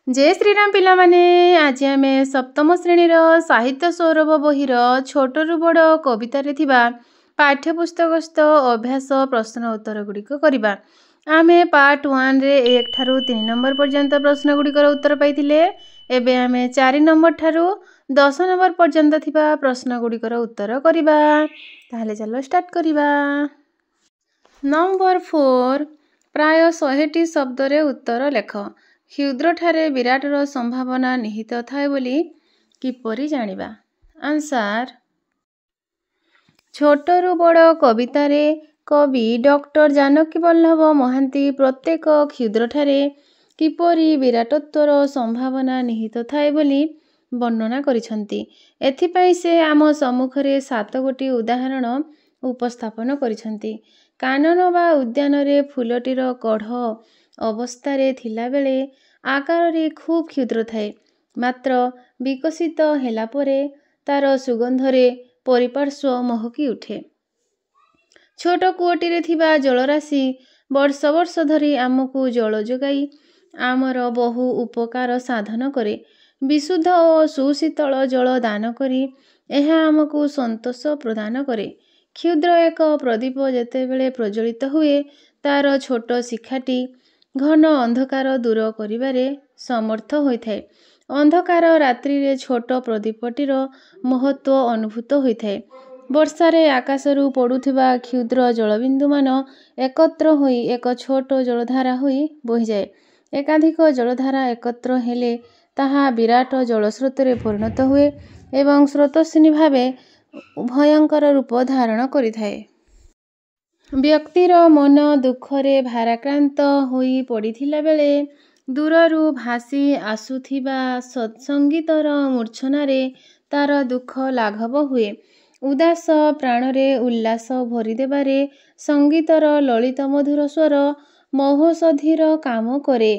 जय श्रीराम पिलामाने आज आमे सप्तम श्रेणीर साहित्य सौरभ बहिर छोटरू बड़ कवितारे थिबा पाठ्यपुस्तकस्थ अभ्यास प्रश्न उत्तर गुड़िक करिबा। आमे पार्ट 1 रे 1 ठारू 3 नंबर पर्यंत प्रश्न गुड़िकर उत्तर पाइथिले। एबे आमे 4 नंबर ठारू 10 नंबर पर्यंत थिबा प्रश्न गुड़िकर उत्तर करिबा। ताहले चलो स्टार्ट करिबा। नंबर 4 प्राय 100टी शब्द रे उत्तर लेख। क्षुद्र ठारे विराटर संभावना निहित थाए बोली किपरि जानिबा। आंसर छोटरू बड़ कवितारे कवि डॉक्टर जानकी वल्लभ महांती प्रत्येक क्षुद्र ठारे किपरि विराटत्वर संभावना निहित थाए बोली वर्णना करिसंती। एथिपाई से आम सम्मुखरे 7 गोटी उदाहरण उपस्थापन करिसंती। कानन बा उद्यान रे फूलटीर कढ़ अवस्थारे थिला बेले आकार रे खूब क्षुद्र थाए, मात्र विकसित हेला परे तार सुगंधरे परिपार्श्व महकी उठे। छोट कूअटी रे थिबा जलराशि वर्ष वर्ष धरी आमको जल जोगाई आमर बहु उपकार साधन करे। विशुद्ध और सुशीतल जल दान करी एहा आमको संतोष प्रदान करे। क्षुद्र एक प्रदीप जेतेबेले प्रज्वलित हुए तार छोट शिखाटी घन अंधकार दूर करिबारे समर्थ होइथाए। अंधकार रात्रि रे छोट प्रदीपटीर महत्व अनुभूत होइथाए। वर्षारे आकाशरू पड़ुथिबा क्षुद्र जलबिंदु मान एकत्र होई एक छोट जलधारा होई बोहि जाए। एकाधिक जलधारा एकत्र हेले ताहा विराट जलस्रोतरे परिणत हुए एवं स्रोतस्विनी भावे भयंकर रूप धारण करिथाए। व्यक्तिर मन दुखरे भाराक्रांत होई पड़िथिला बेले दूररू भासी आसुथिबा संगीतर मूर्छनारे तार दुख लाघव हुए। उदास प्राणरे उल्लास भरी देबारे संगीतर ललित मधुर स्वर महोषधीर काम करे।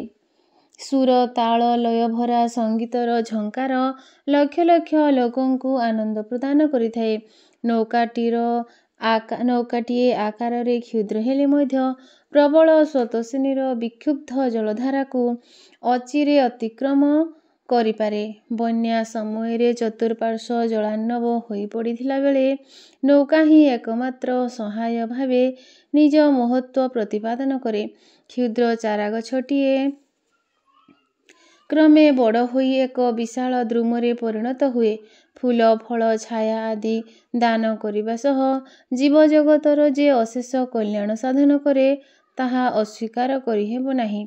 सुर ताल लय भरा संगीतर झंकार लक्ष लक्ष लोकंकु आनंद प्रदान करिथाए। नौकाटीए आकाररे क्षुद्र हेले मध्य प्रबल स्रोतस्विनीर विक्षुब्ध जलधाराकु अचिरे अतिक्रम करिपारे। बन्या समयरे चतुर्पार्श्व जलार्णव होई पड़िथिला बेले नौका ही एकमात्र सहाय भावे निज महत्व प्रतिपादन करे। क्षुद्र चारागछटिए क्रमे बड़ होई एक विशाल द्रुमरे परिणत हुए। फूल फल छाया आदि दान करिबा सह जीव जगतर जे अशेष कल्याण साधन करे ताहा अस्वीकार करिहेब नाही।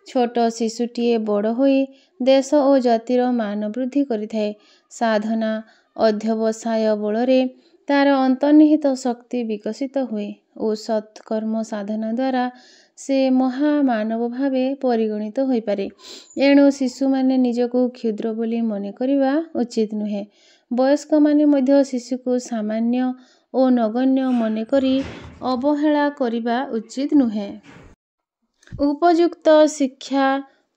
छोट शिशुटीए बड़ होई देश ओ जातिर मान वृद्धि करिथाए। साधना अध्यवसाय बलरे तार अंतर्निहित शक्ति विकसित हुए ओ सत्कर्म साधना द्वारा से महामानव भावे परिगणित होई पारे। एणु शिशु माने निजको क्षुद्र बोली मने करिबा उचित नुहे। वयस्क माने मध्य शिशुको सामान्य ओ नगण्य मने करी अवहेला करिबा उचित नुहे। उपयुक्त शिक्षा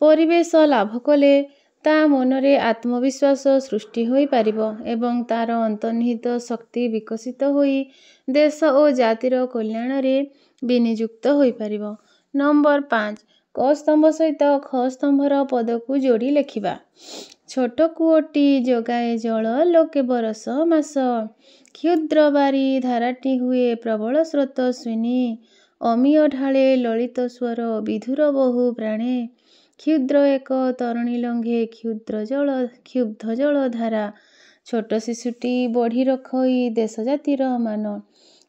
परिवेश लाभ कले ता मनरे आत्मविश्वास सृष्टि होई पारिबो एवं तार अंतर्निहित शक्ति विकसित होई देश ओ जातिर कल्याण रे विनियुक्त होई पारिबो। नंबर 5 क स्तंभ सहित ख स्तंभर पदकु जोड़ी लेखिबा। छोट कूअटी जोगाए जल लोके बरस मास। क्षुद्र बारी धाराटी हुए प्रबल स्रोतस्विनी। अमीय ढाळे ललित स्वर विधुर बहु प्राणे। क्षुद्र एक तरुणी लंघे क्षुब्ध जल धारा। छोट शिशुटी बढ़ी रखई देश जातिर मान।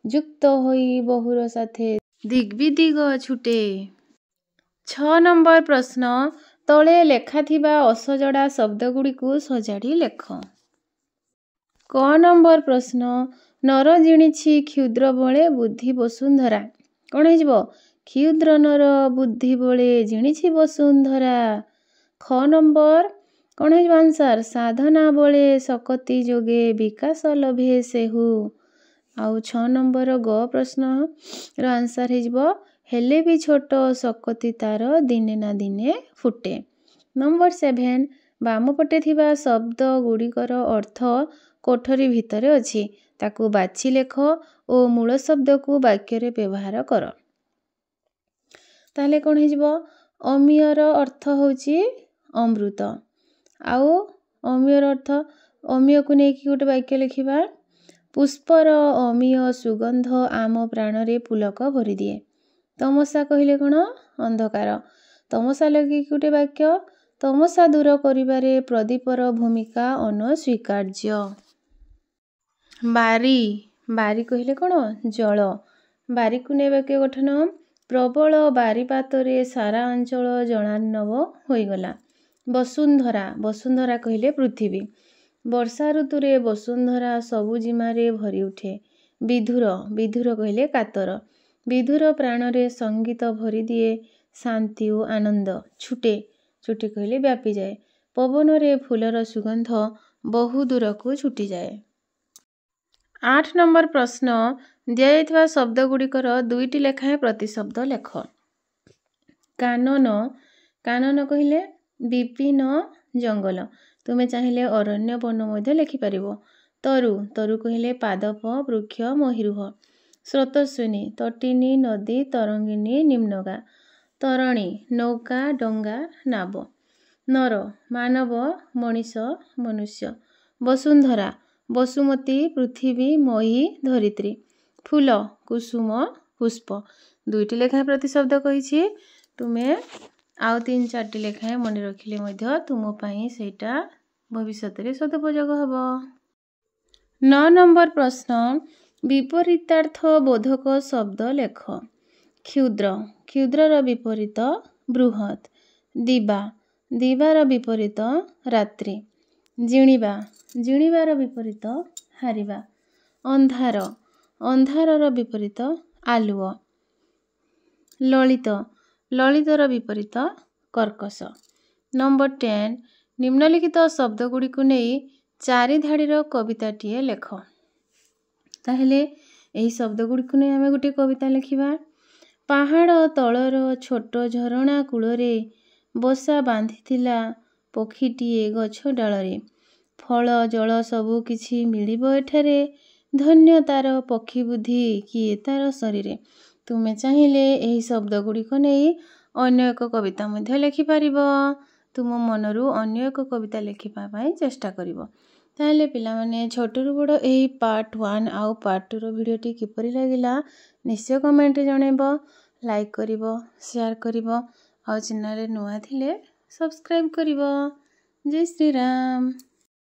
युक्त होई बहुर साथे दिग्विदिग छुटे। 6 नंबर प्रश्न तले लेखाथिबा असजड़ा शब्द गुड़िकु सजाड़ी लेख। क नंबर प्रश्न नर जिणिछि क्षुद्र बळे बुद्धि वसुंधरा। कौन है क्षुद्र नर बुद्धि बळे जिणिछि वसुंधरा। ख नंबर कौन है आंसर साधना बळे सकति जोगे विकास लभे सेहु। आउ 6 नंबर ग प्रश्न र आंसर है हेले भी छोट सकति तार दिने ना दिने फुटे। नंबर 7 बाम पटे थिबा शब्द गुड़िकर अर्थ कोठरी भितरे अछि ताकू बाछि लेख ओ मूल शब्द को वाक्य रे व्यवहार कर। ताले कौन है अमीयर अर्थ होची अमृत। आउ अमीयर अर्थ अमीय को लेकिन गोटे वाक्य लिखा पुष्पर अमीय सुगंध आम प्राणरे पुलक भरी दिए। तमसा कहले कौन अंधकार। तमसा लगे गोटे वाक्य तमसा दूर करिबारे प्रदीपर भूमिका अनस्वीकार्य। बारी बारी कहले कौन जल। बारी को नहीं वाक्य गठन प्रबल बारीपातरे सारा अंचल जलार्णव होईगला। वसुंधरा वसुंधरा कहले पृथ्वी। वर्षा ऋतुरे वसुंधरा सबुजिमारे भरी उठे। विधुर विधुर कहले कातर। विधुर प्राणरे संगीत भरी दिए शांति और आनंद। छुटे छुटे कहले व्यापी जाए। पवनरे फूलर सुगंध बहु दूर को छुटी जाए। 8 नंबर प्रश्न दिया शब्द गुड़िकर 2टी लेखाएं प्रतिशब्द लेख। कानन कानन कहले विपिन जंगल। तुम्हें चाहिए अरण्य वन मध्य लिखिपर। तरु तरु कहले पादप वृक्ष महिरुह। स्रोतस्विनी तटिनी नदी तरंगिनी निम्नगा। तरणी नौका डंगा नाव। नर मानव मनीष मनुष्य। वसुंधरा वसुमती पृथ्वी मही धरित्री। फूल कुसुम पुष्प। 2टी लेखाएं प्रतिशब्द कही तुम्हें आउ 3-4टी लेखाएं मन रखिले मध्य तुम पाई सेटा भविष्य में सदुपयोग हम। 9 नंबर प्रश्न विपरीतार्थ बोधक शब्द लेख। क्षुद्र क्षुद्रर विपरीत बृहत। दिवा दिवार विपरीत रात्रि। जिणिबा जिणिबार विपरीत हारिबा। अंधार अंधारर विपरीत आलुओ। ललित ललितर विपरीत कर्कश। नंबर 10 निम्नलिखित शब्द गुड़ी को नहीं 4 धाड़ीर कविताटीए लेख। ताहले यही शब्द गुड़ी को नहीं आम गोटे कविता लिखा। पहाड़ तलर छोट झरणा कूलरे बसा बांधिथिला पक्षीटीए गछ डालरे। फल जल सबु किछि मिलिब एठारे धन्य तार पक्षी बुद्धि किए तार शरीरे। तुम्हें चाहिए यही शब्द गुड़िक नहीं अन्य एक कविता मध्य लिखिपर। तुम मनरू अन्य एक कविता लिखिबा चेष्टा करिवो। ताहले पिलामाने छोटरू बड़ यही पार्ट 1 आउ पार्ट 2 भिडियोटी किपरि लागिला निश्चय कमेंट जणैबो। लाइक करिवो शेयर करिवो आउ चैनल रे नुआ थिले सब्सक्राइब करिवो। जय श्री राम।